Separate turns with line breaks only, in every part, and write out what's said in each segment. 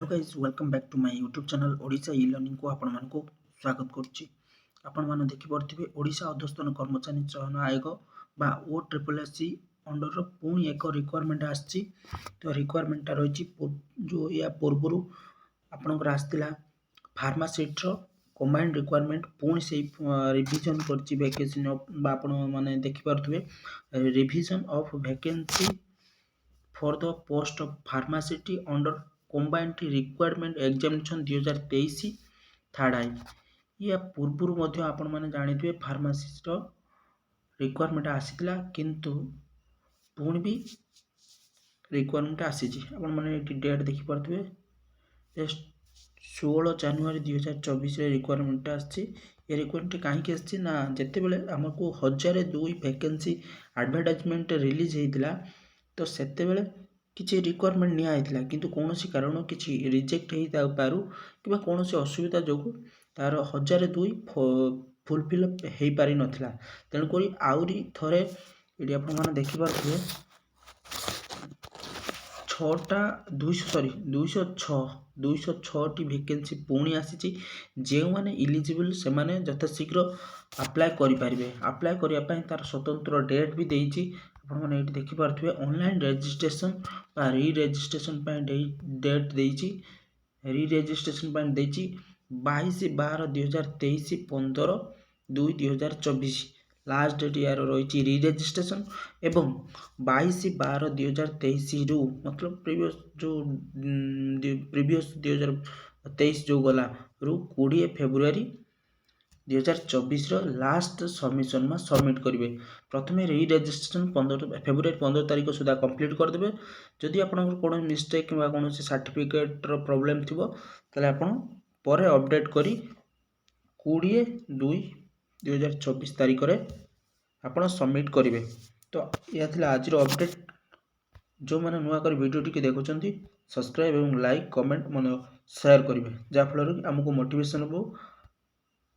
Hello guys welcome back to my YouTube channel Odisha e learning को आपण मानको स्वागत करछि। आपण माने देखि परथिबे ओडिशा अधस्तन कर्मचारी चयन आयोग बा ओ ट्रिपल एस सी अंडर पुणी एक रिक्वायरमेंट आछि। तो रिक्वायरमेंट रहिछि जो या पूर्वरु आपनकर आस्तिला फार्मासिस्ट रो कंबाइंड रिक्वायरमेंट पुणी से रिवीजन करछि वैकेंसी बा आपण माने देखि परथिबे revision of vacancy for the post of pharmacist under combined requirement examination 2023 third आई या पूर्व मध्य आपण माने जानिथिबे फार्मासिस्ट रिक्वायरमेंट आसीला किंतु पुणी भी रिक्वायरमेंट आसीछि। आपण माने डेट देखि परथिबे 16 जनवरी 2024 रे रिक्वायरमेंट आछि। ये रिक्वायरमेंट काहे आछि ना जते बेले हमको 1002 वैकेंसी एडवर्टाइजमेंट रिलीज हेतिला तो सेते बेले किसी रिक्वायरमेंट निया हेतिला किंतु कोनोसी कारण किसी रिजेक्ट हेई ता पारु किबा कोनोसी असुविधा जोगु तार 1002 फुलफिल हेई पारि नथिला। तेणु करी आउरी थरे एडी आपण माने देखि पारथिबे 206 टी वैकेंसी पुणी आसीची। जे माने इलिजिबल से माने यथाशीघ्र अप्लाई करि पारिबे। अप्लाई करिया पई तार स्वतंत्र डेट भी देइची। आपण माने एटी देखि पारथिबे ऑनलाइन रजिस्ट्रेशन बा री रजिस्ट्रेशन पई डेट देइची। री रजिस्ट्रेशन पई देइची 22/12/2023 15/2/2024 लास्ट डेट यार रही री रजिस्ट्रेशन एवं 22/12/2023 रु मतलब प्रीवियस 2023 जो गला रु 20 फेब्रुआरी 2024 रो लास्ट सबमिशन में सबमिट करेंगे। प्रथम री रजिस्ट्रेशन 15 फेब्रुआरी 15 तारीख सुधा कंप्लीट करदे। जदि आपन कोनो मिस्टेक कि कोनो सर्टिफिकेट रो प्रॉब्लम थिबो तले आपन परे अपडेट करी 20/2/2024 तारीख रे आपन सबमिट करेंगे। तो यह थिला आज रो अपडेट। जो माने नुआ कर वीडियो टी देखुचंती सब्सक्राइब एवं लाइक कमेंट मन शेयर करेंगे जा फल हमको मोटिवेशन हो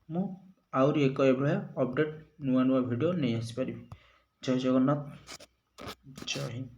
मु आउरी एक एभलिया अपडेट नुआ नुआ वीडियो नहीं आसी पारिबी। जय जगन्नाथ, जय हिंद।